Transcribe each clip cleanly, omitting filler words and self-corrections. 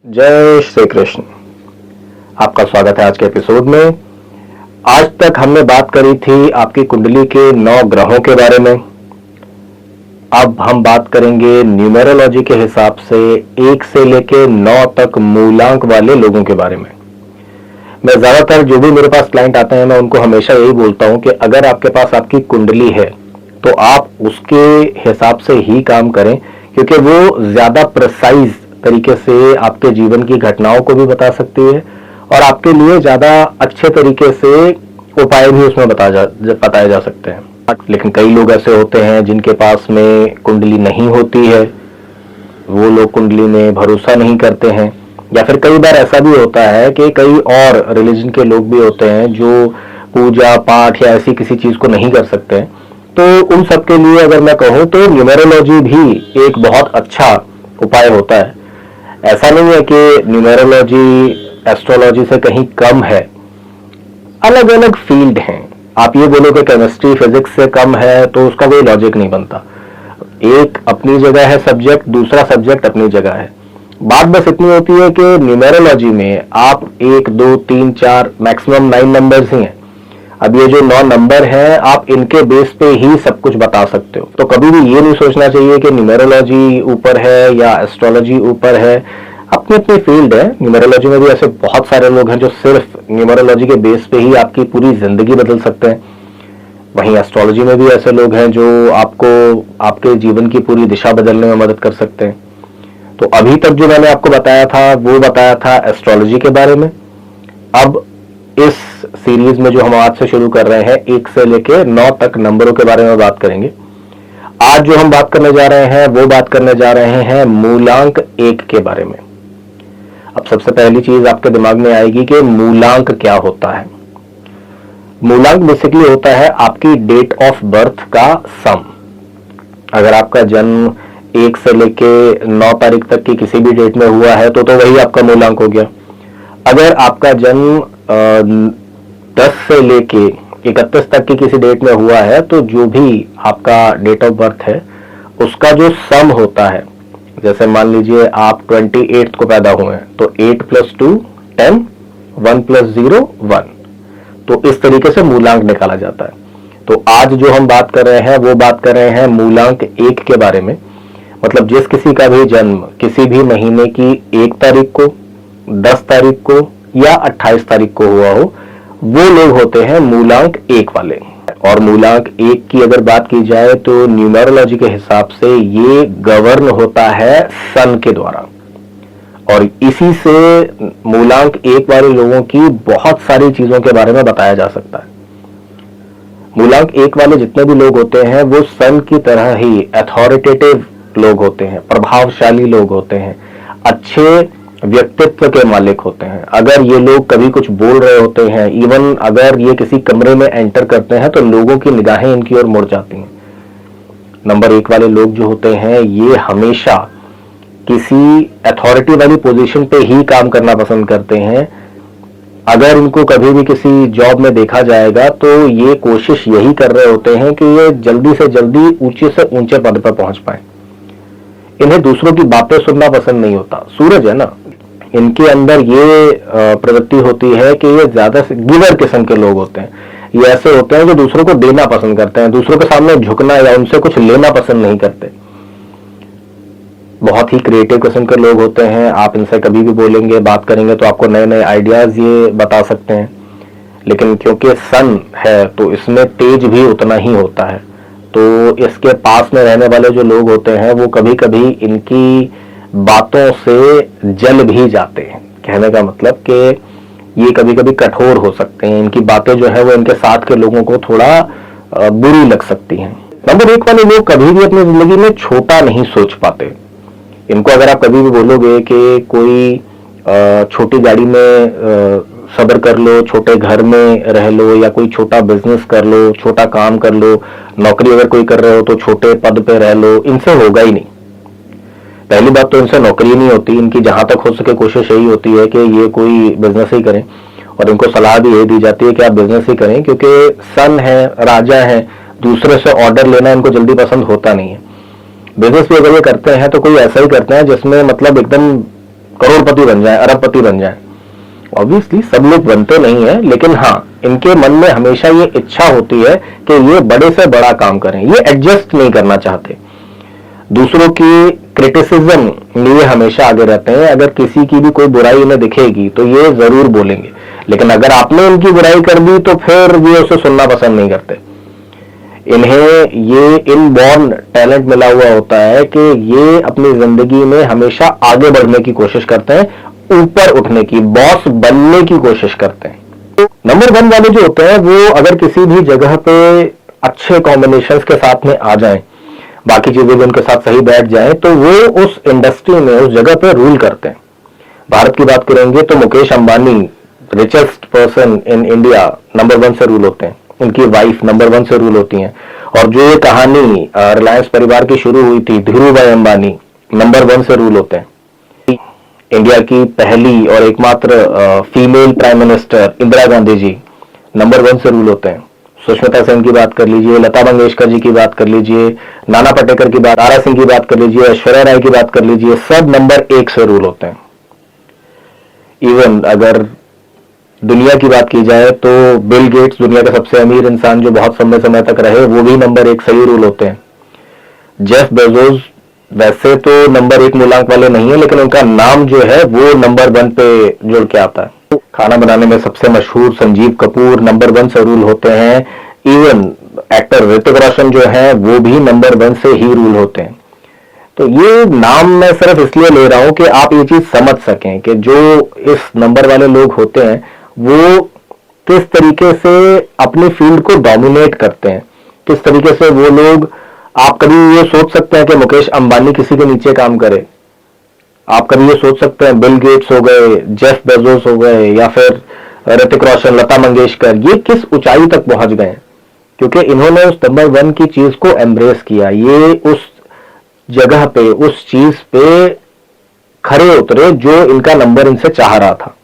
जय श्री कृष्ण। आपका स्वागत है आज के एपिसोड में। आज तक हमने बात करी थी आपकी कुंडली के 9 ग्रहों के बारे में। अब हम बात करेंगे न्यूमेरोलॉजी के हिसाब से 1 से लेके 9 तक मूलांक वाले लोगों के बारे में। मैं ज्यादातर जो भी मेरे पास क्लाइंट आते हैं मैं उनको हमेशा यही बोलता हूं कि अगर आपके पास आपकी कुंडली है तो आप उसके हिसाब से ही काम करें, क्योंकि वो ज्यादा प्रिसाइज तरीके से आपके जीवन की घटनाओं को भी बता सकती है और आपके लिए ज्यादा अच्छे तरीके से उपाय भी उसमें बताए जा सकते हैं। लेकिन कई लोग ऐसे होते हैं जिनके पास में कुंडली नहीं होती है, वो लोग कुंडली में भरोसा नहीं करते हैं, या फिर कई बार ऐसा भी होता है कि कई और रिलीजन के लोग भी होते हैं जो पूजा पाठ या ऐसी किसी चीज को नहीं कर सकते हैं। तो उन सब के लिए अगर मैं कहूँ तो न्यूमेरोलॉजी भी एक बहुत अच्छा उपाय होता है। ऐसा नहीं है कि न्यूमेरोलॉजी एस्ट्रोलॉजी से कहीं कम है, अलग अलग फील्ड हैं। आप ये बोलो कि केमिस्ट्री फिजिक्स से कम है तो उसका कोई लॉजिक नहीं बनता। एक अपनी जगह है सब्जेक्ट, दूसरा सब्जेक्ट अपनी जगह है। बात बस इतनी होती है कि न्यूमेरोलॉजी में आप 1 2 3 4 मैक्सिमम 9 नंबर्स ही हैं। अब ये जो 9 नंबर हैं आप इनके बेस पे ही सब कुछ बता सकते हो। तो कभी भी ये नहीं सोचना चाहिए कि न्यूमेरोलॉजी ऊपर है या एस्ट्रोलॉजी ऊपर है। अपनी अपनी फील्ड है। न्यूमेरोलॉजी में भी ऐसे बहुत सारे लोग हैं जो सिर्फ न्यूमेरोलॉजी के बेस पे ही आपकी पूरी जिंदगी बदल सकते हैं। वहीं एस्ट्रोलॉजी में भी ऐसे लोग हैं जो आपको आपके जीवन की पूरी दिशा बदलने में मदद कर सकते हैं। तो अभी तक जो मैंने आपको बताया था वो बताया था एस्ट्रोलॉजी के बारे में। अब इस सीरीज में जो हम आज से शुरू कर रहे हैं 1 से लेके 9 तक नंबरों के बारे में बात करेंगे। आज जो हम बात करने जा रहे हैं वो बात करने जा रहे हैं मूलांक 1 के बारे में। अब सबसे पहली चीज आपके दिमाग में आएगी कि मूलांक क्या होता है। मूलांक बेसिकली होता है आपकी डेट ऑफ बर्थ का सम। अगर आपका जन्म 1 से लेके 9 तारीख तक की किसी भी डेट में हुआ है तो वही आपका मूलांक हो गया। अगर आपका जन्म 10 से लेके 31 तक की किसी डेट में हुआ है तो जो भी आपका डेट ऑफ बर्थ है उसका जो सम होता है, जैसे मान लीजिए आप 28 को पैदा हुए हैं तो 8 + 2 10, 1 + 0 1। तो इस तरीके से मूलांक निकाला जाता है। तो आज जो हम बात कर रहे हैं वो बात कर रहे हैं मूलांक 1 के बारे में। मतलब जिस किसी का भी जन्म किसी भी महीने की 1 तारीख को, 10 तारीख को या 28 तारीख को हुआ हो, वो लोग होते हैं मूलांक 1 वाले। और मूलांक 1 की अगर बात की जाए तो न्यूमेरोलॉजी के हिसाब से ये गवर्न होता है सन के द्वारा, और इसी से मूलांक 1 वाले लोगों की बहुत सारी चीजों के बारे में बताया जा सकता है। मूलांक 1 वाले जितने भी लोग होते हैं वो सन की तरह ही अथॉरिटेटिव लोग होते हैं, प्रभावशाली लोग होते हैं, अच्छे व्यक्तित्व के मालिक होते हैं। अगर ये लोग कभी कुछ बोल रहे होते हैं, इवन अगर ये किसी कमरे में एंटर करते हैं तो लोगों की निगाहें इनकी ओर मुड़ जाती हैं। नंबर 1 वाले लोग जो होते हैं ये हमेशा किसी अथॉरिटी वाली पोजीशन पे ही काम करना पसंद करते हैं। अगर इनको कभी भी किसी जॉब में देखा जाएगा तो ये कोशिश यही कर रहे होते हैं कि ये जल्दी से जल्दी ऊंचे से ऊंचे पद पर पहुंच पाए। इन्हें दूसरों की बातें सुनना पसंद नहीं होता। सूरज है ना, इनके अंदर ये प्रवृत्ति होती है कि ये ज्यादा गिवर किस्म के लोग होते हैं। ये ऐसे होते हैं जो दूसरों को देना पसंद करते हैं, दूसरों के सामने झुकना या उनसे कुछ लेना पसंद नहीं करते। बहुत ही क्रिएटिव किस्म के लोग होते हैं। आप इनसे कभी भी बोलेंगे, बात करेंगे तो आपको नए नए आइडियाज ये बता सकते हैं। लेकिन क्योंकि सन है तो इसमें तेज भी उतना ही होता है, तो इसके पास में रहने वाले जो लोग होते हैं वो कभी कभी इनकी बातों से जल भी जाते हैं। कहने का मतलब कि ये कभी कभी कठोर हो सकते हैं। इनकी बातें जो है वो इनके साथ के लोगों को थोड़ा बुरी लग सकती हैं। नंबर 1 वाले लोग कभी भी अपनी जिंदगी में छोटा नहीं सोच पाते। इनको अगर आप कभी भी बोलोगे कि कोई छोटी गाड़ी में सब्र कर लो, छोटे घर में रह लो, या कोई छोटा बिजनेस कर लो, छोटा काम कर लो, नौकरी अगर कोई कर रहे हो तो छोटे पद पे रह लो, इनसे होगा ही नहीं। पहली बात तो इनसे नौकरी नहीं होती। इनकी जहां तक हो सके कोशिश यही होती है कि ये कोई बिजनेस ही करें, और इनको सलाह भी यही दी जाती है कि आप बिजनेस ही करें, क्योंकि सन है, राजा है, दूसरे से ऑर्डर लेना इनको जल्दी पसंद होता नहीं है। बिजनेस भी अगर ये करते हैं तो कोई ऐसा ही करते हैं जिसमें मतलब एकदम करोड़पति बन जाए, अरबपति बन जाए। ऑब्वियसली सब लोग बनते नहीं है, लेकिन हाँ, इनके मन में हमेशा ये इच्छा होती है कि ये बड़े से बड़ा काम करें। ये एडजस्ट नहीं करना चाहते, दूसरों की क्रिटिसिज्म में ये हमेशा आगे रहते हैं। अगर किसी की भी कोई बुराई इन्हें दिखेगी तो ये जरूर बोलेंगे, लेकिन अगर आपने इनकी बुराई कर दी तो फिर ये उसे सुनना पसंद नहीं करते। इन्हें ये इनबॉर्न टैलेंट मिला हुआ होता है कि ये अपनी जिंदगी में हमेशा आगे बढ़ने की कोशिश करते हैं, ऊपर उठने की, बॉस बनने की कोशिश करते हैं। नंबर 1 वाले जो होते हैं वो अगर किसी भी जगह पे अच्छे कॉम्बिनेशंस के साथ में आ जाएं, बाकी चीजें भी उनके साथ सही बैठ जाएं, तो वो उस इंडस्ट्री में, उस जगह पे रूल करते हैं। भारत की बात करेंगे तो Mukesh Ambani richest person in India number 1 से रूल होते हैं, उनकी वाइफ नंबर 1 से रूल होती हैं। और जो ये कहानी रिलायंस परिवार की शुरू हुई थी, धीरूभाई अंबानी नंबर 1 से रूल होते हैं। इंडिया की पहली और एकमात्र female prime minister Indira Gandhi ji number 1 से रूल होते हैं। सुष्मिता सेन की बात कर लीजिए, लता मंगेशकर जी की बात कर लीजिए, नाना पाटेकर की बात, तारा सिंह की बात कर लीजिए, ऐश्वर्या राय की बात कर लीजिए, सब नंबर 1 से रूल होते हैं। इवन अगर दुनिया की बात की जाए तो बिल गेट्स, दुनिया का सबसे अमीर इंसान जो बहुत लंबे समय तक रहे, वो भी नंबर 1 से ही रूल होते हैं। जेफ बेजोस वैसे तो नंबर 1 मूलांक वाले नहीं है, लेकिन उनका नाम जो है वो नंबर 1 पे जुड़ के आता है। खाना बनाने में सबसे मशहूर संजीव कपूर नंबर 1 से रूल होते हैं। इवन एक्टर ऋतिक रोशन जो है वो भी नंबर 1 से ही रूल होते हैं। तो ये नाम मैं सिर्फ इसलिए ले रहा हूं कि आप ये चीज समझ सकें कि जो इस नंबर वाले लोग होते हैं वो किस तरीके से अपनी फील्ड को डोमिनेट करते हैं, किस तरीके से वो लोग। आप कभी ये सोच सकते हैं कि मुकेश अंबानी किसी के नीचे काम करे, आप कभी ये सोच सकते हैं बिल गेट्स हो गए, जेफ बेजोस हो गए, या फिर ऋतिक रोशन, लता मंगेशकर, ये किस ऊंचाई तक पहुंच गए? क्योंकि इन्होंने उस नंबर 1 की चीज को एम्ब्रेस किया। ये उस जगह पे, उस चीज पे खरे उतरे जो इनका नंबर इनसे चाह रहा था।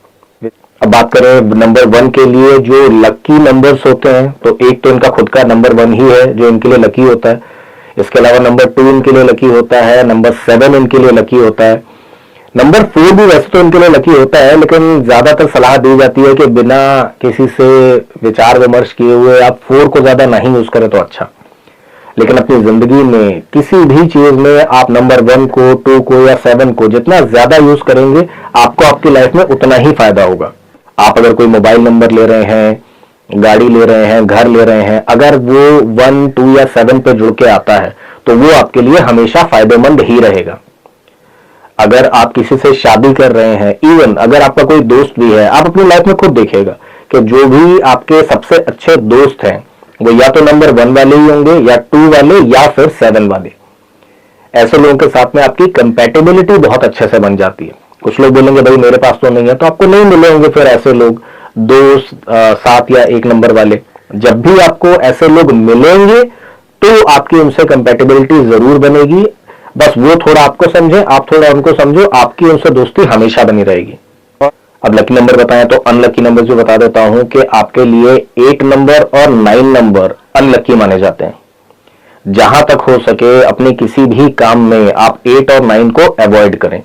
अब बात करें नंबर 1 के लिए जो लकी नंबर्स होते हैं, तो एक तो इनका खुद का नंबर 1 ही है जो इनके लिए लकी होता है। इसके अलावा नंबर 2 इनके लिए लकी होता है, नंबर 7 इनके लिए लकी होता है, नंबर 4 भी वैसे तो इनके लिए लकी होता है, लेकिन ज्यादातर सलाह दी जाती है कि बिना किसी से विचार विमर्श किए हुए आप 4 को ज्यादा नहीं यूज करें तो अच्छा। लेकिन अपनी जिंदगी में किसी भी चीज में आप नंबर 1 को, 2 को या 7 को जितना ज्यादा यूज करेंगे, आपको आपकी लाइफ में उतना ही फायदा होगा। आप अगर कोई मोबाइल नंबर ले रहे हैं, गाड़ी ले रहे हैं, घर ले रहे हैं, अगर वो 1, 2 या 7 पे जुड़ के आता है तो वो आपके लिए हमेशा फायदेमंद ही रहेगा। अगर आप किसी से शादी कर रहे हैं, इवन अगर आपका कोई दोस्त भी है, आप अपनी लाइफ में खुद देखिएगा कि जो भी आपके सबसे अच्छे दोस्त हैं वो या तो नंबर 1 वाले ही होंगे, या 2 वाले, या फिर 7 वाले। ऐसे लोगों के साथ में आपकी कंपैटिबिलिटी बहुत अच्छे से बन जाती है। कुछ लोग बोलेंगे भाई मेरे पास तो नहीं है, तो आपको नहीं मिले होंगे फिर ऐसे लोग 2, 7 या 1 नंबर वाले। जब भी आपको ऐसे लोग मिलेंगे तो आपकी उनसे कंपैटिबिलिटी जरूर बनेगी। बस वो थोड़ा आपको समझे, आप थोड़ा उनको समझो, आपकी उनसे दोस्ती हमेशा बनी रहेगी। अब लकी नंबर बताएं तो अनलकी नंबर जो बता देता हूं कि आपके लिए 8 नंबर और 9 नंबर अनलकी माने जाते हैं। जहां तक हो सके अपने किसी भी काम में आप 8 और 9 को अवॉइड करें।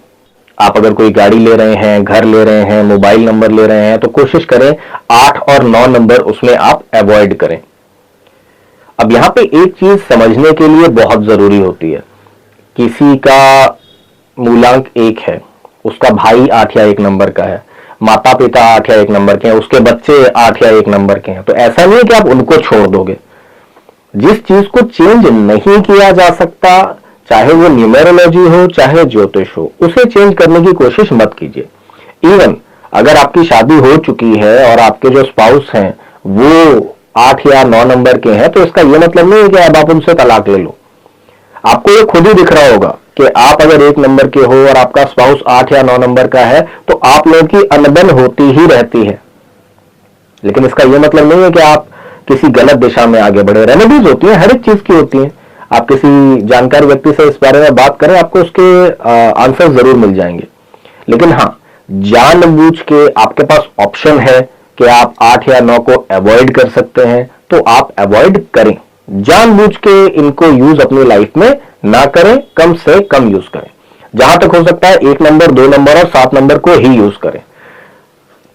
आप अगर कोई गाड़ी ले रहे हैं, घर ले रहे हैं, मोबाइल नंबर ले रहे हैं, तो कोशिश करें 8 और 9 नंबर उसमें आप अवॉइड करें। अब यहां पे एक चीज समझने के लिए बहुत जरूरी होती है। किसी का मूलांक 1 है, उसका भाई 8 या 1 नंबर का है, माता पिता 8 या 1 नंबर के हैं, उसके बच्चे 8 या 1 नंबर के हैं, तो ऐसा नहीं है कि आप उनको छोड़ दोगे। जिस चीज को चेंज नहीं किया जा सकता, चाहे वो न्यूमेरोलॉजी हो, चाहे ज्योतिष हो, उसे चेंज करने की कोशिश मत कीजिए। इवन अगर आपकी शादी हो चुकी है और आपके जो स्पाउस हैं वो 8 या 9 नंबर के हैं, तो इसका यह मतलब नहीं है कि अब आप उनसे तलाक ले लो। आपको ये खुद ही दिख रहा होगा कि आप अगर 1 नंबर के हो और आपका स्पाउस 8 या 9 नंबर का है, तो आप लोगों की अनबन होती ही रहती है। लेकिन इसका यह मतलब नहीं है कि आप किसी गलत दिशा में आगे बढ़े। रेमेडीज होती हैं, हर एक चीज की होती हैं। आप किसी जानकार व्यक्ति से इस बारे में बात करें, आपको उसके आंसर जरूर मिल जाएंगे। लेकिन हाँ, जानबूझ के आपके पास ऑप्शन है कि आप 8 या 9 को अवॉइड कर सकते हैं, तो आप अवॉइड करें। जानबूझ के इनको यूज अपनी लाइफ में ना करें, कम से कम यूज करें। जहां तक हो सकता है 1 नंबर, 2 नंबर और 7 नंबर को ही यूज करें।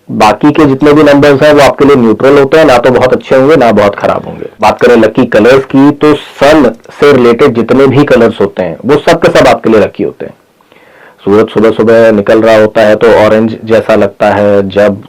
बाकी के जितने भी नंबर्स हैं वो आपके लिए न्यूट्रल होते हैं, ना तो बहुत अच्छे होंगे ना बहुत खराब होंगे। बात करें लकी कलर्स की, तो सन से रिलेटेड जितने भी कलर्स होते हैं वो सब के सब आपके लिए लकी होते हैं। सूरज सुबह सुबह निकल रहा होता है तो ऑरेंज जैसा लगता है, जब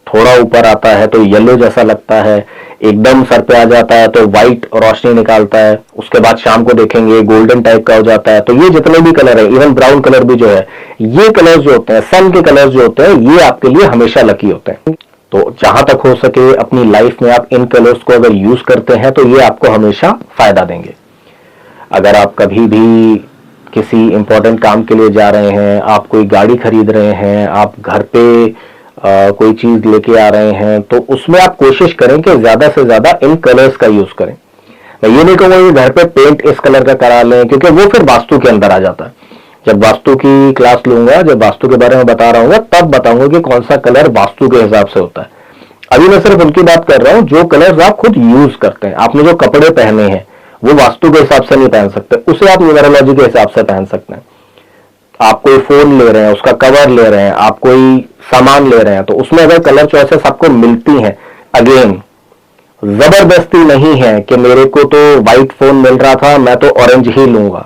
थोड़ा ऊपर आता है तो येलो जैसा लगता है, एकदम सर पे आ जाता है तो व्हाइट रोशनी निकालता है, उसके बाद शाम को देखेंगे गोल्डन टाइप का हो जाता है। तो ये जितने भी कलर है, इवन ब्राउन कलर भी जो है, ये कलर्स जो होते हैं, सन के कलर्स जो होते हैं, ये आपके लिए हमेशा लकी होते हैं। तो जहां तक हो सके अपनी लाइफ में आप इन कलर्स को अगर यूज करते हैं तो ये आपको हमेशा फायदा देंगे। अगर आप कभी भी किसी इंपॉर्टेंट काम के लिए जा रहे हैं, आप कोई गाड़ी खरीद रहे हैं, आप घर पे कोई चीज लेके आ रहे हैं, तो उसमें आप कोशिश करें कि ज्यादा से ज्यादा इन कलर्स का यूज करें। मैं ये नहीं कहूंगा कि घर पे पेंट इस कलर का करा लें, क्योंकि वो फिर वास्तु के अंदर आ जाता है। जब वास्तु की क्लास लूंगा, जब वास्तु के बारे में बता रहा हूँ, तब बताऊंगा कि कौन सा कलर वास्तु के हिसाब से होता है। अभी मैं सिर्फ उनकी बात कर रहा हूं जो कलर्स आप खुद यूज करते हैं। आपने जो कपड़े पहने हैं वो वास्तु के हिसाब से नहीं पहन सकते, उसे आप न्यूमरोलॉजी के हिसाब से पहन सकते हैं। आप कोई फोन ले रहे हैं, उसका कवर ले रहे हैं, आप कोई सामान ले रहे हैं, तो उसमें अगर कलर चॉइसेस आपको मिलती हैं, अगेन जबरदस्ती नहीं है कि मेरे को तो व्हाइट फोन मिल रहा था मैं तो ऑरेंज ही लूंगा।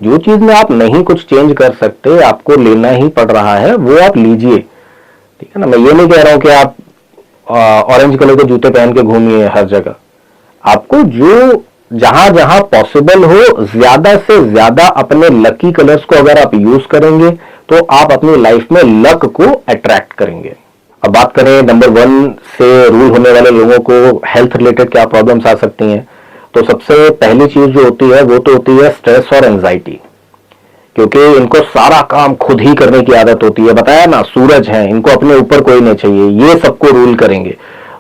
जो चीज में आप नहीं कुछ चेंज कर सकते, आपको लेना ही पड़ रहा है, वो आप लीजिए, ठीक है ना। मैं ये नहीं कह रहा हूं कि आप ऑरेंज कलर के जूते पहन के घूमिए हर जगह। आपको जो जहां जहां पॉसिबल हो, ज्यादा से ज्यादा अपने लकी कलर्स को अगर आप यूज करेंगे तो आप अपनी लाइफ में लक को अट्रैक्ट करेंगे। अब बात करें नंबर 1 से रूल होने वाले लोगों को हेल्थ रिलेटेड क्या प्रॉब्लम्स आ सकती हैं, तो सबसे पहली चीज जो होती है वो तो होती है स्ट्रेस और एंजाइटी, क्योंकि इनको सारा काम खुद ही करने की आदत होती है। बताया ना, सूरज है, इनको अपने ऊपर कोई नहीं चाहिए, ये सबको रूल करेंगे।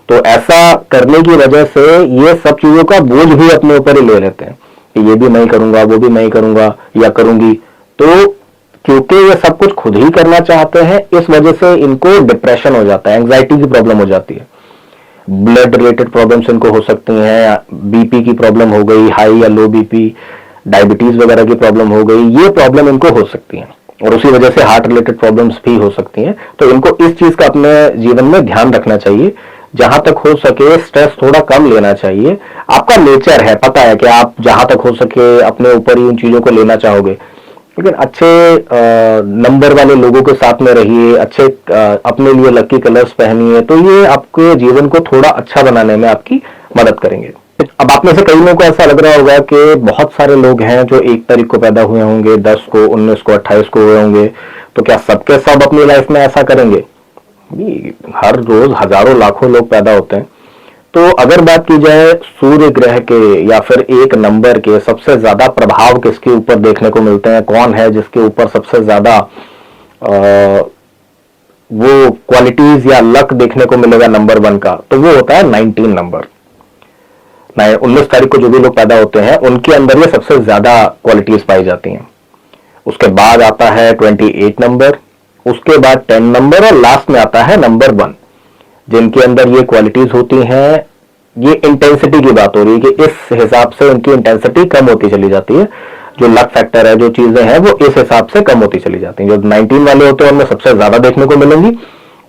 तो ऐसा करने की वजह से ये सब चीजों का बोझ भी अपने ऊपर ही ले लेते हैं कि ये भी मैं ही करूंगा, वो भी मैं ही करूंगा या करूंगी। तो क्योंकि ये सब कुछ खुद ही करना चाहते हैं, इस वजह से इनको डिप्रेशन हो जाता है, एंग्जाइटी की प्रॉब्लम हो जाती है, ब्लड रिलेटेड प्रॉब्लम्स इनको हो सकती हैं, बीपी की प्रॉब्लम हो गई, हाई या लो बीपी, डायबिटीज वगैरह की प्रॉब्लम हो गई, ये प्रॉब्लम इनको हो सकती है, और उसी वजह से हार्ट रिलेटेड प्रॉब्लम्स भी हो सकती हैं। तो इनको इस चीज का अपने जीवन में ध्यान रखना चाहिए। जहां तक हो सके स्ट्रेस थोड़ा कम लेना चाहिए। आपका नेचर है, पता है कि आप जहां तक हो सके अपने ऊपर ही उन चीजों को लेना चाहोगे, लेकिन अच्छे नंबर वाले लोगों के साथ में रहिए, अच्छे अपने लिए लकी कलर्स पहनिए, तो ये आपके जीवन को थोड़ा अच्छा बनाने में आपकी मदद करेंगे। अब आप में से कई लोगों को ऐसा लग रहा होगा कि बहुत सारे लोग हैं जो 1 तारीख को पैदा हुए होंगे, 10 को, 19 को, 28 को हुए होंगे, तो क्या सबके सब अपनी लाइफ में ऐसा करेंगे? हर रोज हजारों लाखों लोग पैदा होते हैं। तो अगर बात की जाए सूर्य ग्रह के या फिर एक नंबर के सबसे ज्यादा प्रभाव किसके ऊपर देखने को मिलते हैं, कौन है जिसके ऊपर सबसे ज्यादा वो क्वालिटीज या लक देखने को मिलेगा नंबर 1 का, तो वो होता है 19 नंबर। 19 तारीख को जो भी लोग पैदा होते हैं उनके अंदर ये सबसे ज्यादा क्वालिटीज पाई जाती हैं। उसके बाद आता है 28 नंबर, उसके बाद 10 नंबर, और लास्ट में आता है नंबर 1, जिनके अंदर ये क्वालिटीज होती हैं। ये इंटेंसिटी की बात हो रही है कि इस हिसाब से उनकी इंटेंसिटी कम होती चली जाती है, जो लक फैक्टर है, जो चीजें हैं वो इस हिसाब से कम होती चली जाती हैं। जो 19 वाले होते हैं उनमें सबसे ज्यादा देखने को मिलेंगी,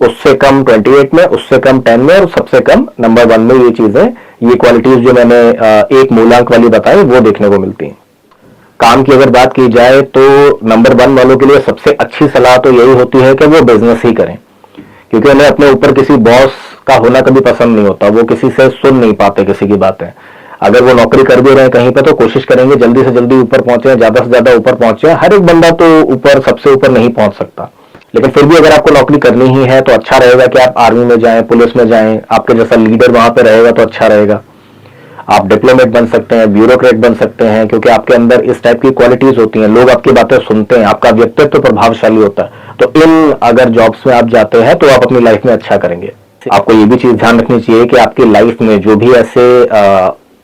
उससे कम 28 में, उससे कम 10 में, और सबसे कम नंबर 1 में ये चीजें, ये क्वालिटीज जो मैंने एक मूलांक वाली बताई वो देखने को मिलती हैं। काम की अगर बात की जाए तो नंबर 1 वालों के लिए सबसे अच्छी सलाह तो यही होती है कि वो बिजनेस ही करें, क्योंकि उन्हें अपने ऊपर किसी बॉस का होना कभी पसंद नहीं होता, वो किसी से सुन नहीं पाते किसी की बातें। अगर वो नौकरी कर भी रहे हैं कहीं पे तो कोशिश करेंगे जल्दी से जल्दी ऊपर पहुंचे, ज्यादा से ज्यादा ऊपर पहुंचे। हर एक बंदा तो ऊपर, सबसे ऊपर नहीं पहुंच सकता, लेकिन फिर भी अगर आपको नौकरी करनी ही है तो अच्छा रहेगा कि आप आर्मी में जाएं, पुलिस में जाएं, आपके जैसा लीडर वहां पे रहेगा तो अच्छा रहेगा। आप डिप्लोमेट बन सकते हैं, ब्यूरोक्रेट बन सकते हैं, क्योंकि आपके अंदर इस टाइप की क्वालिटीज होती हैं, लोग आपकी बातें सुनते हैं, आपका व्यक्तित्व प्रभावशाली होता है। तो इन अगर जॉब्स में आप जाते हैं तो आप अपनी लाइफ में अच्छा करेंगे। आपको ये भी चीज ध्यान रखनी चाहिए कि आपकी लाइफ में जो भी ऐसे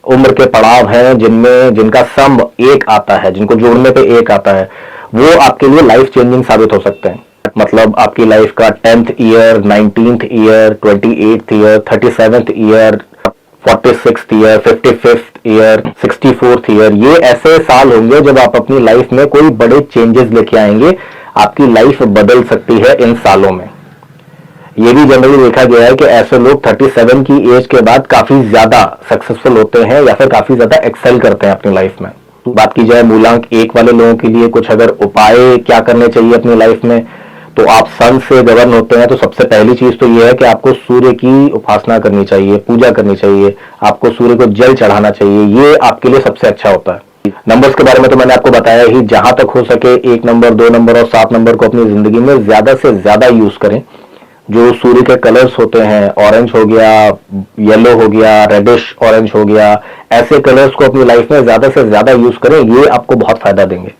उम्र के पड़ाव हैं जिनका सम 1 आता है, जिनको जोड़ने पे 1 आता है, वो आपके लिए लाइफ चेंजिंग साबित हो सकते हैं। मतलब आपकी लाइफ का 10th year, 19th year, 28th year, 37th year, 46th year, 55th year, 64th year, ये ऐसे साल होंगे जब आप अपनी लाइफ में कोई बड़े चेंजेस लेके आएंगे। आपकी लाइफ बदल सकती है इन सालों में। ये भी जनरली देखा गया है कि ऐसे लोग 37 की एज के बाद काफी ज्यादा सक्सेसफुल होते हैं या फिर काफी ज्यादा एक्सेल करते हैं अपनी लाइफ में। बात की जाए मूलांक 1 वाले लोगों के लिए कुछ अगर उपाय क्या करने चाहिए अपनी लाइफ में, तो आप सन से गवर्न होते हैं, तो सबसे पहली चीज तो यह है कि आपको सूर्य की उपासना करनी चाहिए, पूजा करनी चाहिए, आपको सूर्य को जल चढ़ाना चाहिए। ये आपके लिए सबसे अच्छा होता है। नंबर्स के बारे में तो मैंने आपको बताया ही, जहां तक हो सके 1 नंबर, 2 नंबर और 7 नंबर को अपनी जिंदगी में ज्यादा से ज्यादा यूज करें। जो सूर्य के कलर्स होते हैं, ऑरेंज हो गया, येलो हो गया, रेडिश ऑरेंज हो गया, ऐसे कलर्स को अपनी लाइफ में ज्यादा से ज्यादा यूज करें, ये आपको बहुत फायदा देंगे।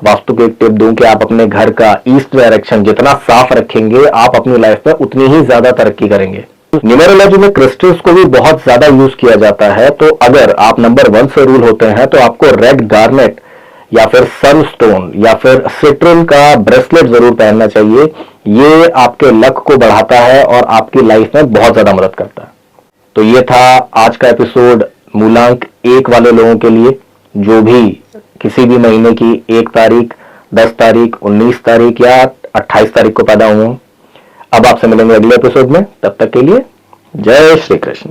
वास्तु की एक टिप दूं कि आप अपने घर का ईस्ट डायरेक्शन जितना साफ रखेंगे, आप अपनी लाइफ में उतनी ही ज्यादा तरक्की करेंगे। न्यूमेरोलॉजी में क्रिस्टल्स को भी बहुत ज्यादा यूज किया जाता है, तो अगर आप नंबर 1 से रूल होते हैं तो आपको रेड गार्नेट या फिर सनस्टोन या फिर सिट्रन का ब्रेसलेट जरूर पहनना चाहिए। ये आपके लक को बढ़ाता है और आपकी लाइफ में बहुत ज्यादा मदद करता है। तो ये था आज का एपिसोड मूलांक 1 वाले लोगों के लिए, जो भी किसी भी महीने की 1 तारीख, 10 तारीख, 19 तारीख या 28 तारीख को पैदा हुए। अब आपसे मिलेंगे अगले एपिसोड में, तब तक के लिए जय श्री कृष्ण।